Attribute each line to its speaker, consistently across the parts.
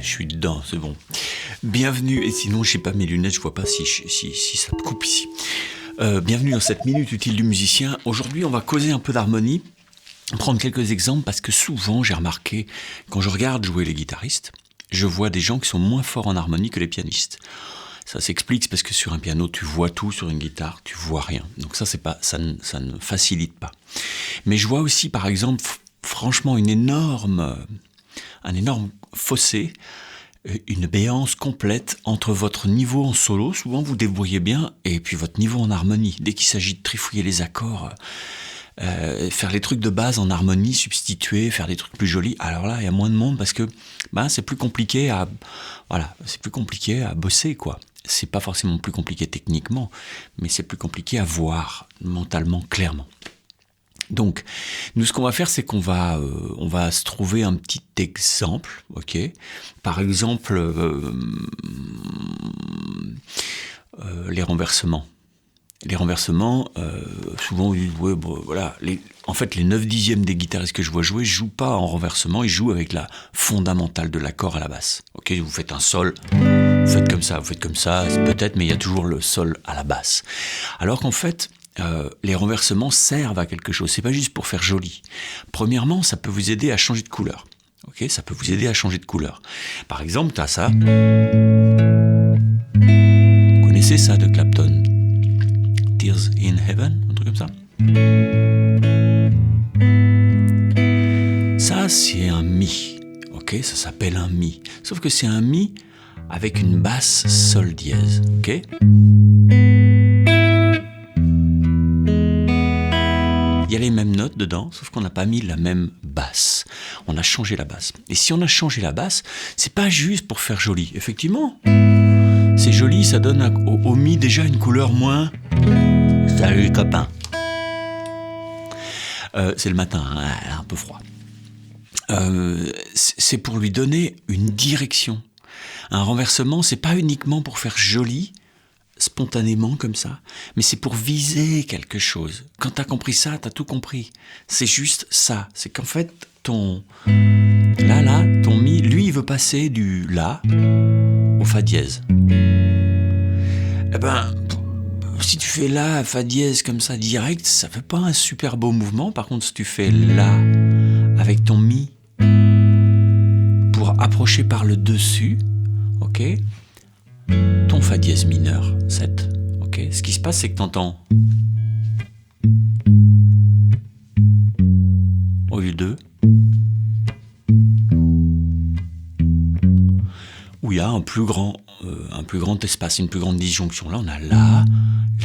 Speaker 1: je suis dedans, c'est bon. Bienvenue, et sinon j'ai pas mes lunettes, je vois pas si ça me coupe ici. Bienvenue dans cette minute utile du musicien. Aujourd'hui on va causer un peu d'harmonie, prendre quelques exemples, parce que souvent j'ai remarqué, quand je regarde jouer les guitaristes, je vois des gens qui sont moins forts en harmonie que les pianistes. Ça s'explique parce que sur un piano tu vois tout, sur une guitare tu vois rien. Donc ça ne facilite pas. Mais je vois aussi par exemple franchement un énorme fossé, une béance complète entre votre niveau en solo, souvent vous débrouillez bien, et puis votre niveau en harmonie. Dès qu'il s'agit de trifouiller les accords, faire les trucs de base en harmonie, substituer, faire des trucs plus jolis, alors là il y a moins de monde parce que c'est plus compliqué à bosser, quoi. C'est pas forcément plus compliqué techniquement, mais c'est plus compliqué à voir mentalement, clairement. Donc, nous, ce qu'on va faire, c'est qu'on va se trouver un petit exemple, ok ? Par exemple, les renversements. Les renversements, souvent, on dit, ouais, bon, voilà. En fait, les 9/10 des guitaristes que je vois jouer jouent pas en renversement, ils jouent avec la fondamentale de l'accord à la basse. Ok, vous faites un sol, vous faites comme ça, peut-être, mais il y a toujours le sol à la basse. Alors qu'en fait, les renversements servent à quelque chose. C'est pas juste pour faire joli. Premièrement, ça peut vous aider à changer de couleur. Ok, ça peut vous aider à changer de couleur. Par exemple, t'as ça. Vous connaissez ça de Clapton? Tears in Heaven, un truc comme ça. Ça, c'est un mi. Ok, ça s'appelle un mi. Sauf que c'est un mi avec une basse sol dièse. Ok. Il y a les mêmes notes dedans, sauf qu'on n'a pas mis la même basse. On a changé la basse. Et si on a changé la basse, c'est pas juste pour faire joli. Effectivement, c'est joli, ça donne au mi déjà une couleur moins... Salut les copains. C'est le matin, hein, un peu froid. C'est pour lui donner une direction. Un renversement, c'est pas uniquement pour faire joli, spontanément comme ça, mais c'est pour viser quelque chose. Quand t'as compris ça, t'as tout compris. C'est juste ça. C'est qu'en fait, ton mi, lui, il veut passer du la au fa dièse. Eh ben, si tu fais la, fa dièse comme ça direct, ça fait pas un super beau mouvement. Par contre, si tu fais la avec ton mi pour approcher par le dessus, ok, ton fa dièse mineur 7, ok. Ce qui se passe, c'est que t'entends au lieu de où il y a un plus grand espace, une plus grande disjonction. Là, on a la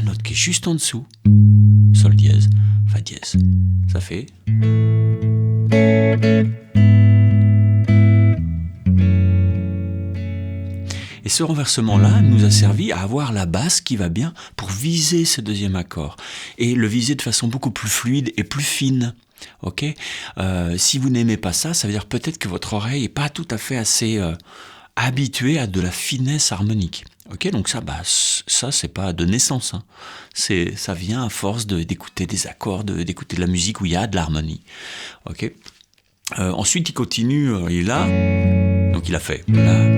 Speaker 1: note qui est juste en dessous, sol dièse, fa dièse. Ça fait. Et ce renversement-là nous a servi à avoir la basse qui va bien pour viser ce deuxième accord. Et le viser de façon beaucoup plus fluide et plus fine. Ok ? Si vous n'aimez pas ça, ça veut dire peut-être que votre oreille n'est pas tout à fait assez habituée à de la finesse harmonique. Ok ? Donc ça c'est pas de naissance. Hein. Ça vient à force d'écouter des accords, d'écouter de la musique où il y a de l'harmonie. Ok ? Ensuite, il continue, il est là. Donc il a fait là.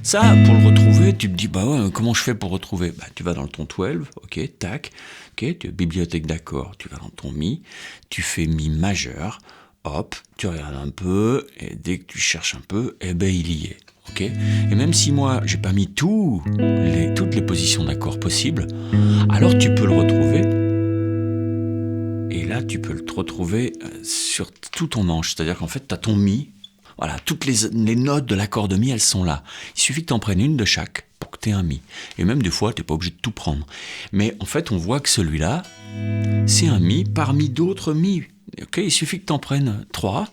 Speaker 1: Ça, pour le retrouver, tu te dis, comment je fais pour retrouver ? Tu vas dans le ton 12, ok, tac, ok, tu as bibliothèque d'accords, tu vas dans ton mi, tu fais mi majeur, hop, tu regardes un peu, et dès que tu cherches un peu, il y est, ok ? Et même si moi, j'ai pas mis toutes les positions d'accords possibles, alors tu peux le retrouver, et là, tu peux le retrouver sur tout ton manche, c'est-à-dire qu'en fait, tu as ton mi. Voilà, toutes les notes de l'accord de mi, elles sont là. Il suffit que tu en prennes une de chaque pour que tu aies un mi. Et même des fois, tu n'es pas obligé de tout prendre. Mais en fait, on voit que celui-là, c'est un mi parmi d'autres mi. Okay, il suffit que tu en prennes 3,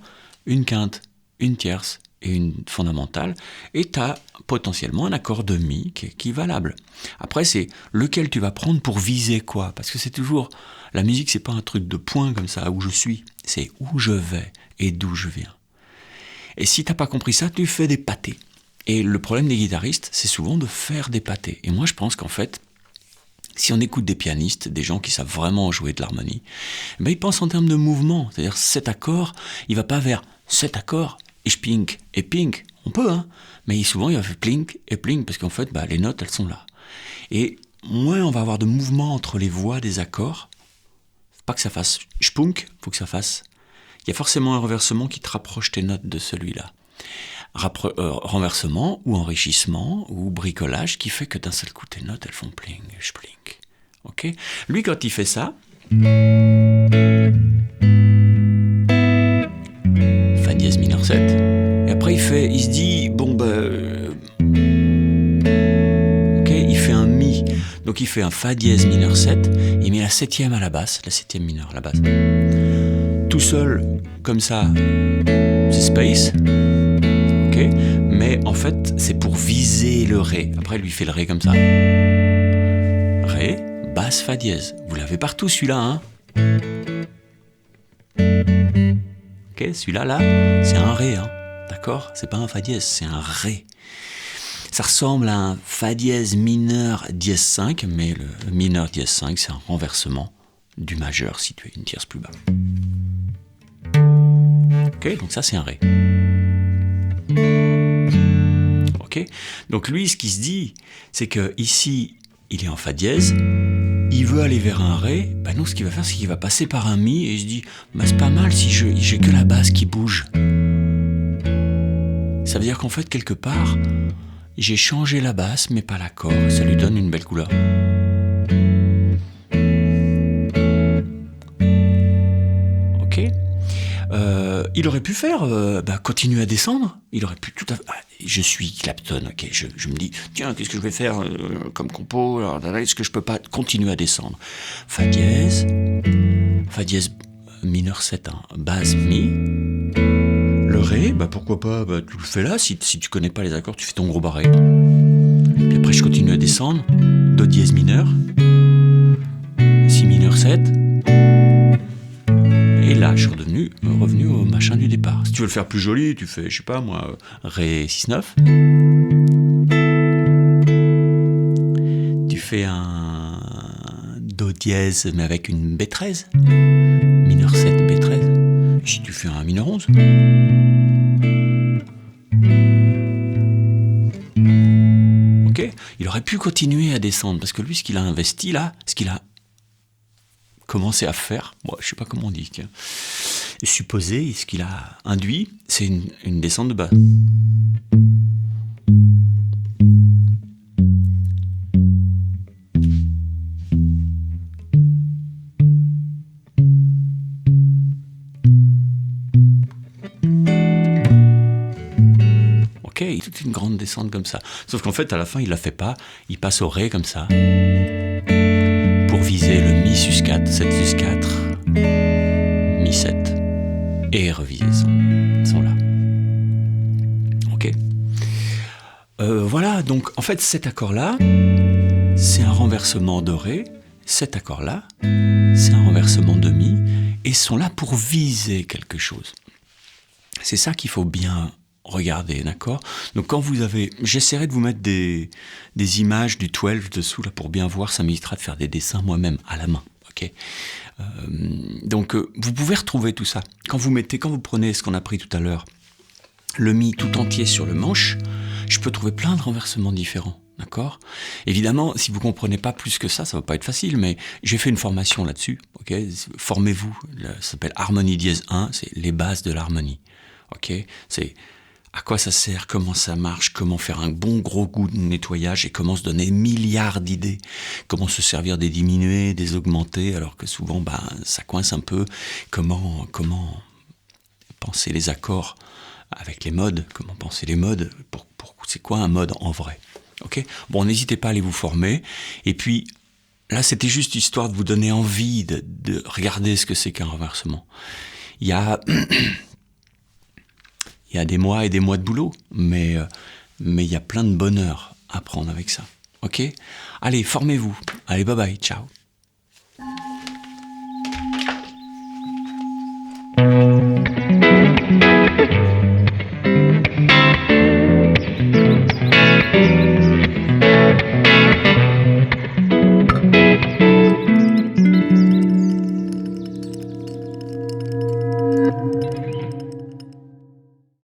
Speaker 1: une quinte, une tierce et une fondamentale, et tu as potentiellement un accord de mi qui est équivalable. Après, c'est lequel tu vas prendre pour viser quoi ? Parce que c'est toujours... La musique, c'est pas un truc de point comme ça, où je suis. C'est où je vais et d'où je viens. Et si t'as pas compris ça, tu fais des pâtés. Et le problème des guitaristes, c'est souvent de faire des pâtés. Et moi, je pense qu'en fait, si on écoute des pianistes, des gens qui savent vraiment jouer de l'harmonie, ils pensent en termes de mouvement. C'est-à-dire, cet accord, il va pas vers 7 accords, et je pink, et pink, on peut, hein, mais souvent il va faire plink et plink, parce qu'en fait, les notes, elles sont là. Et moins on va avoir de mouvement entre les voix des accords, faut pas que ça fasse spunk, faut que ça fasse... Il y a forcément un renversement qui te rapproche tes notes de celui-là. Renversement, ou enrichissement, ou bricolage, qui fait que d'un seul coup, tes notes, elles font pling, splink. Ok ? Lui, quand il fait ça... Fa dièse mineur 7. Et après, il se dit, ok, il fait un mi. Donc, il fait un Fa dièse mineur 7, il met la septième à la basse, la septième mineure à la basse. Tout seul, comme ça, c'est space. Ok, mais en fait, c'est pour viser le Ré. Après, lui, il fait le Ré comme ça. Ré, basse, Fa dièse. Vous l'avez partout, celui-là, hein. Ok, celui-là, là, c'est un Ré, hein. D'accord ? C'est pas un Fa dièse, c'est un Ré. Ça ressemble à un Fa dièse mineur dièse 5, mais le mineur dièse 5, c'est un renversement du majeur situé une tierce plus bas. Ok, donc ça, c'est un Ré. Ok, donc lui, ce qu'il se dit, c'est que ici, il est en Fa dièse, il veut aller vers un Ré, non, ce qu'il va faire, c'est qu'il va passer par un Mi, et il se dit, c'est pas mal si j'ai que la basse qui bouge. Ça veut dire qu'en fait, quelque part, j'ai changé la basse, mais pas l'accord, ça lui donne une belle couleur. Ok. Il aurait pu faire, continuer à descendre. Il aurait pu tout à fait... je suis Clapton, ok. Je me dis, tiens, qu'est-ce que je vais faire comme compo ? Alors, est-ce que je peux pas continuer à descendre ? Fa dièse mineur 7, hein, basse, mi. Le Ré, pourquoi pas, tu le fais là. Si tu connais pas les accords, tu fais ton gros barré. Puis après, je continue à descendre. Do dièse mineur. Si mineur 7. Et là, je suis revenu au machin du départ. Si tu veux le faire plus joli, tu fais, je sais pas moi, Ré 6-9. Tu fais un Do dièse, mais avec une B13. Mineur 7, B13. Si tu fais un mineur 11. Ok ? Il aurait pu continuer à descendre, parce que lui, ce qu'il a investi là, ce qu'il a commencé à faire, je sais pas comment on dit, tiens. Supposé, ce qu'il a induit, c'est une descente de bas. Ok, toute une grande descente comme ça. Sauf qu'en fait, à la fin, il la fait pas, il passe au Ré comme ça. Pour viser le Mi sus 4, 7 sus 4, Mi 7, et reviser son La. Ok. Voilà, donc en fait cet accord-là, c'est un renversement de Ré, cet accord-là, c'est un renversement de Mi, et sont là pour viser quelque chose. C'est ça qu'il faut bien regarder, d'accord ? Donc quand vous avez... J'essaierai de vous mettre des images du 12 dessous, là, pour bien voir, ça m'évitera de faire des dessins moi-même, à la main, ok ? Donc vous pouvez retrouver tout ça. Quand vous prenez ce qu'on a pris tout à l'heure, le Mi tout entier sur le manche, je peux trouver plein de renversements différents, d'accord ? Évidemment, si vous comprenez pas plus que ça va pas être facile, mais j'ai fait une formation là-dessus, ok ? Formez-vous, ça s'appelle Harmonie dièse 1, c'est les bases de l'harmonie, ok ? C'est à quoi ça sert, comment ça marche, comment faire un bon gros coup de nettoyage et comment se donner milliards d'idées, comment se servir des diminués, des augmentés, alors que souvent ça coince un peu, comment penser les accords avec les modes, comment penser les modes, pour c'est quoi un mode en vrai, ok ? Bon, n'hésitez pas à aller vous former, et puis là c'était juste histoire de vous donner envie de regarder ce que c'est qu'un renversement. Il y a des mois et des mois de boulot, mais il y a plein de bonheur à prendre avec ça. Ok ? Allez, formez-vous. Allez, bye bye, ciao.